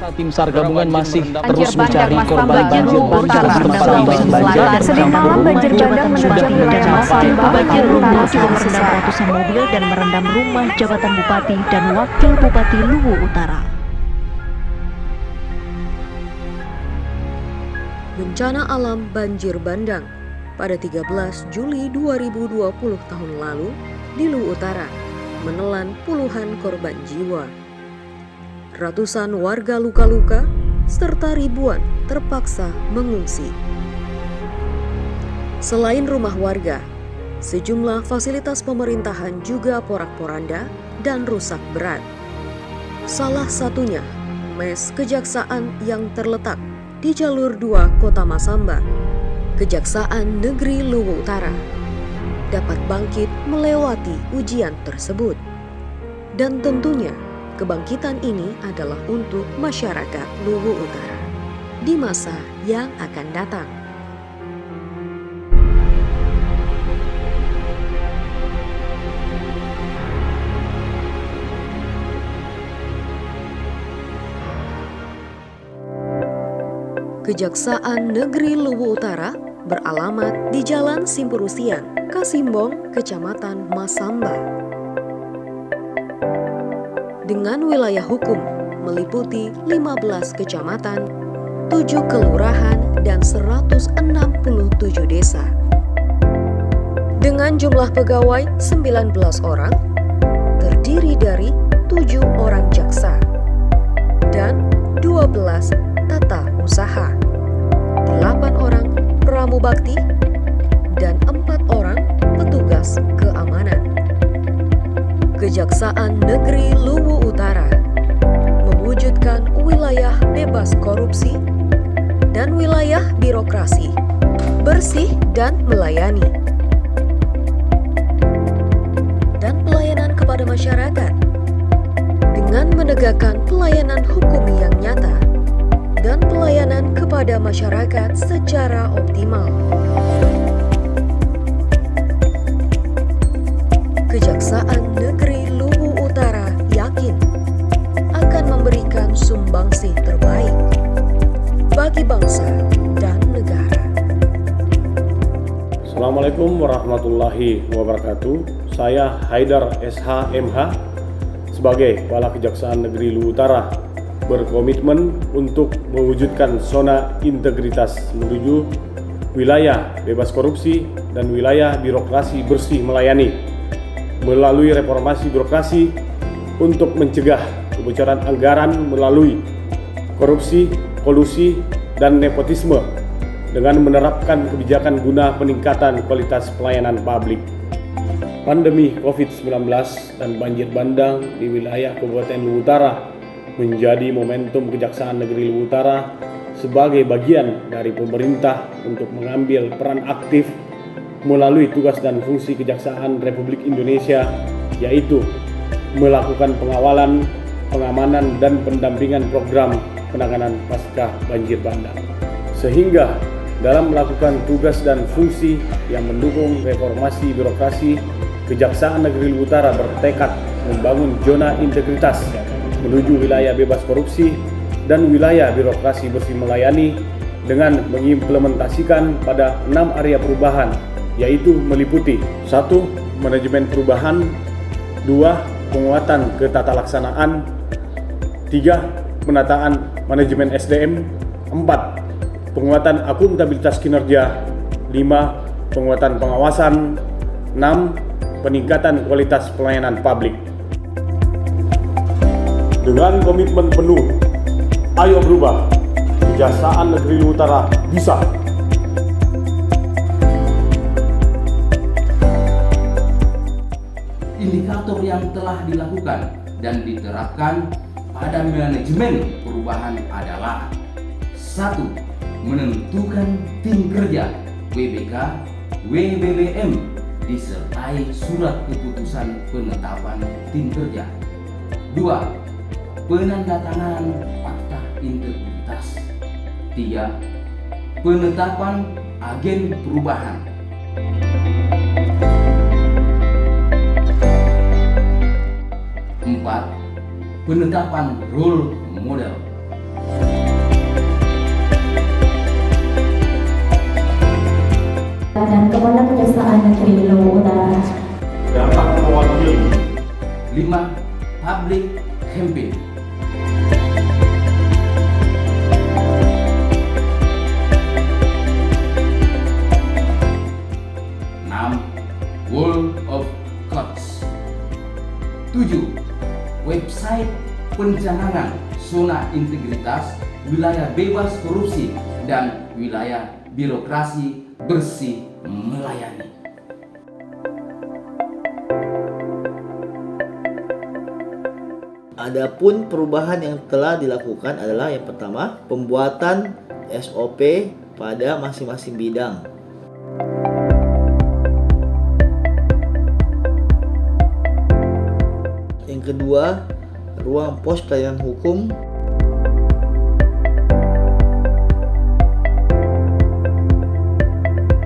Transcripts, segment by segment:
Tim SAR gabungan masih terus Banjir mencari bandang korban banjir Luwu Utara. Senin malam banjir bandang menerjang wilayah Masamba, banjir Luwu Luwu Utara merendam ratusan mobil dan merendam rumah jabatan bupati dan wakil bupati Luwu Utara. Bencana alam banjir bandang pada 13 Juli 2020 tahun lalu di Luwu Utara menelan puluhan korban jiwa. Ratusan warga luka-luka serta ribuan terpaksa mengungsi. Selain rumah warga, sejumlah fasilitas pemerintahan juga porak-poranda dan rusak berat. Salah satunya mes kejaksaan yang terletak di jalur 2 Kota Masamba, Kejaksaan Negeri Luwu Utara, dapat bangkit melewati ujian tersebut. Dan tentunya kebangkitan ini adalah untuk masyarakat Luwu Utara di masa yang akan datang. Kejaksaan Negeri Luwu Utara beralamat di Jalan Simpurusian, Kasimbong, Kecamatan Masamba. Dengan wilayah hukum meliputi 15 kecamatan, 7 kelurahan, dan 167 desa. Dengan jumlah pegawai 19 orang, terdiri dari 7 orang jaksa dan 12 tata usaha, 8 orang pramubakti, dan 4 orang petugas keamanan. Kejaksaan Negeri Luwu Utara mewujudkan wilayah bebas korupsi dan wilayah birokrasi, bersih dan melayani, dan pelayanan kepada masyarakat dengan menegakkan pelayanan hukum yang nyata dan pelayanan kepada masyarakat secara optimal. Kejaksaan Negeri Luwu Utara yakin akan memberikan sumbangsih terbaik bagi bangsa dan negara. Assalamualaikum warahmatullahi wabarakatuh. Saya Haidar SH MH sebagai Kepala Kejaksaan Negeri Luwu Utara berkomitmen untuk mewujudkan zona integritas menuju wilayah bebas korupsi dan wilayah birokrasi bersih melayani melalui reformasi birokrasi untuk mencegah kebocoran anggaran melalui korupsi, kolusi, dan nepotisme dengan menerapkan kebijakan guna peningkatan kualitas pelayanan publik. Pandemi COVID-19 dan banjir bandang di wilayah Kabupaten Luwu Utara menjadi momentum Kejaksaan Negeri Luwu Utara sebagai bagian dari pemerintah untuk mengambil peran aktif melalui tugas dan fungsi Kejaksaan Republik Indonesia, yaitu melakukan pengawalan, pengamanan, dan pendampingan program penanganan pasca banjir bandang. Sehingga dalam melakukan tugas dan fungsi yang mendukung reformasi birokrasi, Kejaksaan Negeri Luwu Utara bertekad membangun zona integritas menuju wilayah bebas korupsi dan wilayah birokrasi bersih melayani dengan mengimplementasikan pada 6 area perubahan, yaitu meliputi 1. Manajemen perubahan, 2. Penguatan ketatalaksanaan, 3. Penataan manajemen SDM, 4. Penguatan akuntabilitas kinerja, 5. Penguatan pengawasan, 6. Peningkatan kualitas pelayanan publik. Dengan komitmen penuh, ayo berubah, Kejaksaan Negeri Luwu Utara bisa. Indikator yang telah dilakukan dan diterapkan pada manajemen perubahan adalah 1. Menentukan tim kerja WBK, WBBM disertai surat keputusan penetapan tim kerja. 2. Penandatanganan fakta integritas. 3. Penetapan agen perubahan. 4. Penetapan role model. Kejaksaan Negeri Luwu Utara. Dapat mewakili 5. Public campaign. 6. World of Courts. 7. Website pencanangan zona integritas, wilayah bebas korupsi, dan wilayah birokrasi bersih melayani. Adapun perubahan yang telah dilakukan adalah yang pertama, pembuatan SOP pada masing-masing bidang. Yang kedua, ruang pos pelayanan hukum.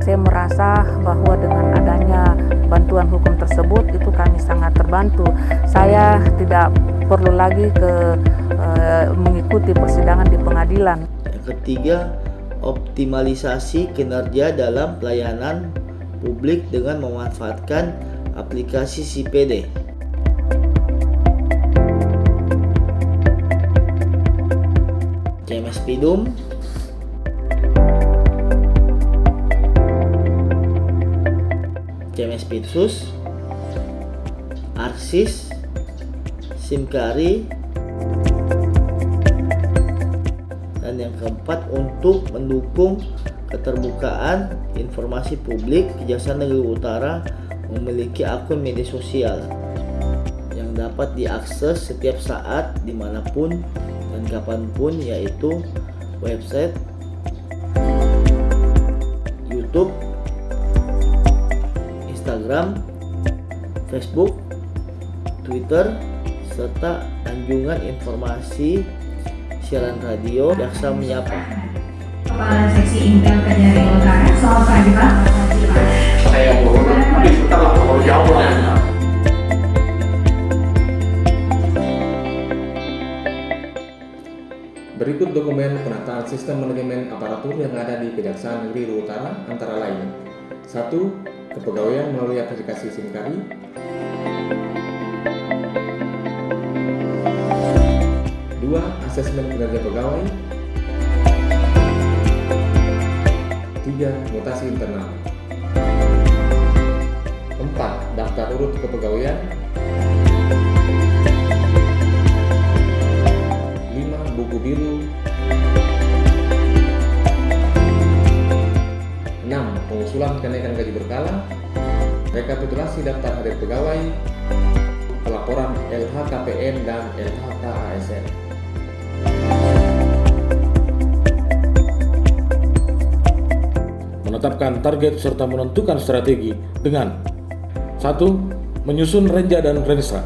Saya merasa bahwa dengan adanya bantuan hukum tersebut itu kami sangat terbantu. Saya tidak perlu lagi mengikuti persidangan di pengadilan. Yang ketiga, optimalisasi kinerja dalam pelayanan publik dengan memanfaatkan aplikasi CPD. CMS Pidum, CMS Pitsus, Arsis, Simkari, dan yang keempat untuk mendukung keterbukaan informasi publik, Kejaksaan Negeri Utara memiliki akun media sosial yang dapat diakses setiap saat dimanapun dan kapanpun, yaitu website, YouTube, Instagram, Facebook, Twitter, serta anjungan informasi siaran radio Jaksa Menyapa. Kepala Seksi Intel Kejari Utara, selamat pagi Pak. saya mohon sebentar lah kalau jawab. Berikut dokumen penataan sistem manajemen aparatur yang ada di Kejaksaan Negeri Luwu Utara antara lain: 1. Kepegawaian melalui aplikasi Simkari. 2. Asesmen kinerja pegawai. 3. Mutasi internal. 4. Daftar urut kepegawaian. 5. Buku biru. 6. Pengusulan kenaikan gaji berkala. Rekapitulasi daftar hadir pegawai. Pelaporan LHKPN dan LHKASN. Menetapkan target serta menentukan strategi dengan 1. Menyusun renja dan rensa.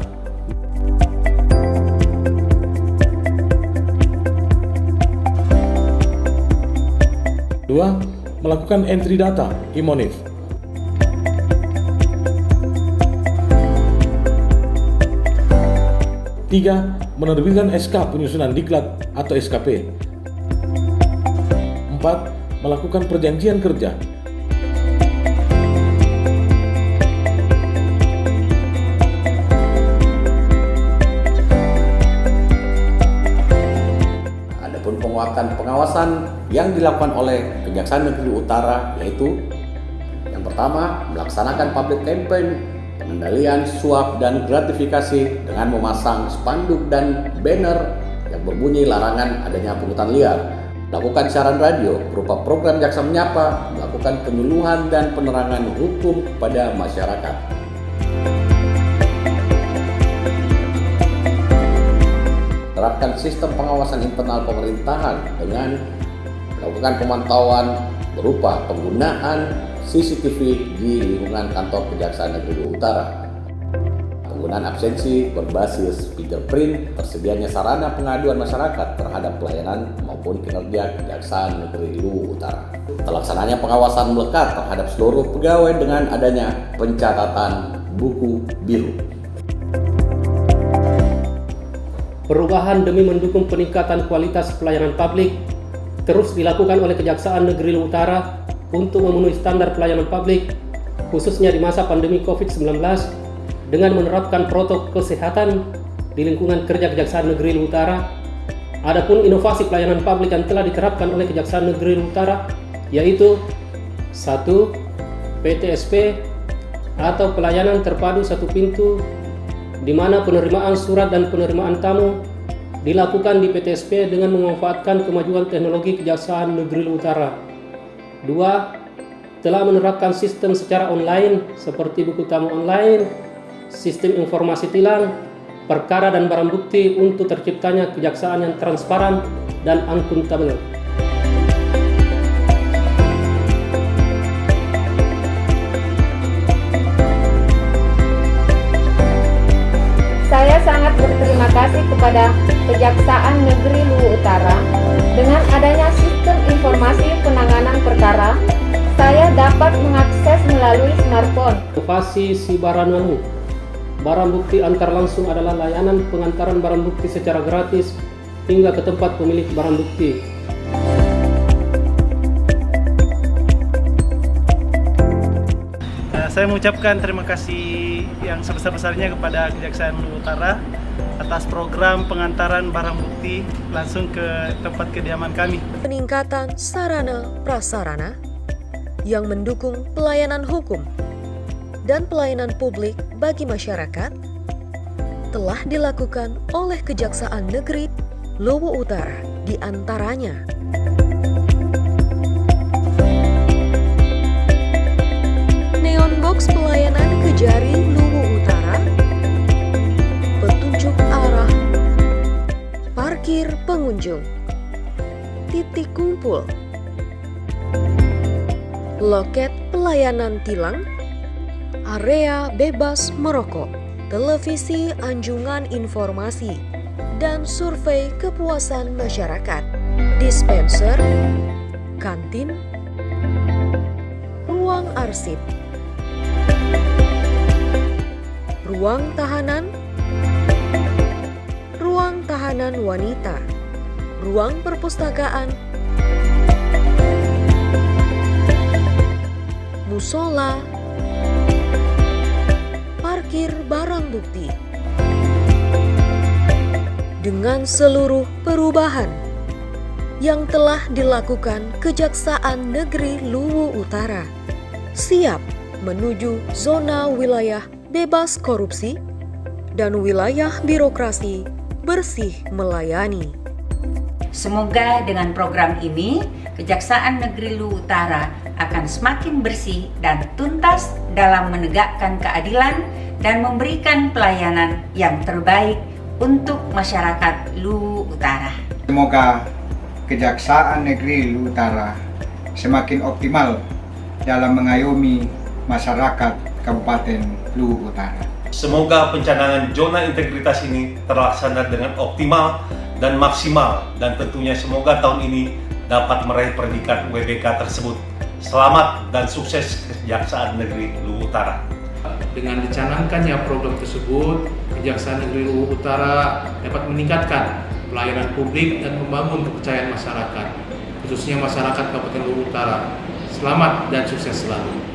2. Melakukan entry data Imonif. 3. Menerbitkan SK penyusunan diklat atau SKP. 4. Melakukan perjanjian kerja. Adapun penguatan pengawasan yang dilakukan oleh Kejaksaan Negeri Utara yaitu yang pertama, melaksanakan public campaign, pengendalian suap dan gratifikasi dengan memasang spanduk dan banner yang berbunyi larangan adanya pungutan liar, melakukan siaran radio berupa program Jaksa Menyapa, melakukan penyuluhan dan penerangan hukum kepada masyarakat. Terapkan sistem pengawasan internal pemerintahan dengan melakukan pemantauan berupa penggunaan CCTV di lingkungan kantor Kejaksaan Negeri Utara, penggunaan absensi berbasis fingerprint, tersedianya sarana pengaduan masyarakat terhadap pelayanan maupun kinerja Kejaksaan Negeri Luwu Utara, terlaksananya pengawasan melekat terhadap seluruh pegawai dengan adanya pencatatan buku biru. Perubahan demi mendukung peningkatan kualitas pelayanan publik terus dilakukan oleh Kejaksaan Negeri Luwu Utara untuk memenuhi standar pelayanan publik khususnya di masa pandemi COVID-19 dengan menerapkan protokol kesehatan di lingkungan kerja Kejaksaan Negeri Luwu Utara. Adapun inovasi pelayanan publik yang telah diterapkan oleh Kejaksaan Negeri Luwu Utara yaitu 1. PTSP atau pelayanan terpadu satu pintu, di mana penerimaan surat dan penerimaan tamu dilakukan di PTSP dengan memanfaatkan kemajuan teknologi Kejaksaan Negeri Luwu Utara. 2. Telah menerapkan sistem secara online seperti buku tamu online, sistem informasi tilang, perkara dan barang bukti untuk terciptanya kejaksaan yang transparan dan akuntabel. Saya sangat berterima kasih kepada Kejaksaan Negeri Luwu Utara. Dengan adanya sistem informasi penanganan perkara, saya dapat mengakses melalui smartphone. Inovasi Sibarananu. Barang bukti antar langsung adalah layanan pengantaran barang bukti secara gratis hingga ke tempat pemilik barang bukti. Saya mengucapkan terima kasih yang sebesar-besarnya kepada Kejaksaan Luwu Utara atas program pengantaran barang bukti langsung ke tempat kediaman kami. Peningkatan sarana prasarana yang mendukung pelayanan hukum dan pelayanan publik bagi masyarakat telah dilakukan oleh Kejaksaan Negeri Luwu Utara, di antaranya Neon Box pelayanan Kejari Luwu Utara, petunjuk arah, parkir pengunjung, titik kumpul, loket pelayanan tilang, area bebas merokok, televisi anjungan informasi, dan survei kepuasan masyarakat, dispenser, kantin, ruang arsip, ruang tahanan wanita, ruang perpustakaan, musola, parkir barang bukti. Dengan seluruh perubahan yang telah dilakukan Kejaksaan Negeri Luwu Utara, siap menuju zona wilayah bebas korupsi dan wilayah birokrasi bersih melayani. Semoga dengan program ini Kejaksaan Negeri Luwu Utara akan semakin bersih dan tuntas dalam menegakkan keadilan dan memberikan pelayanan yang terbaik untuk masyarakat Luwu Utara. Semoga Kejaksaan Negeri Luwu Utara semakin optimal dalam mengayomi masyarakat Kabupaten Luwu Utara. Semoga pencanangan zona integritas ini terlaksana dengan optimal dan maksimal, dan tentunya semoga tahun ini dapat meraih predikat WBK tersebut. Selamat dan sukses Kejaksaan Negeri Luwu Utara. Dengan dicanangkannya program tersebut, Kejaksaan Negeri Luwu Utara dapat meningkatkan pelayanan publik dan membangun kepercayaan masyarakat, khususnya masyarakat Kabupaten Luwu Utara. Selamat dan sukses selalu.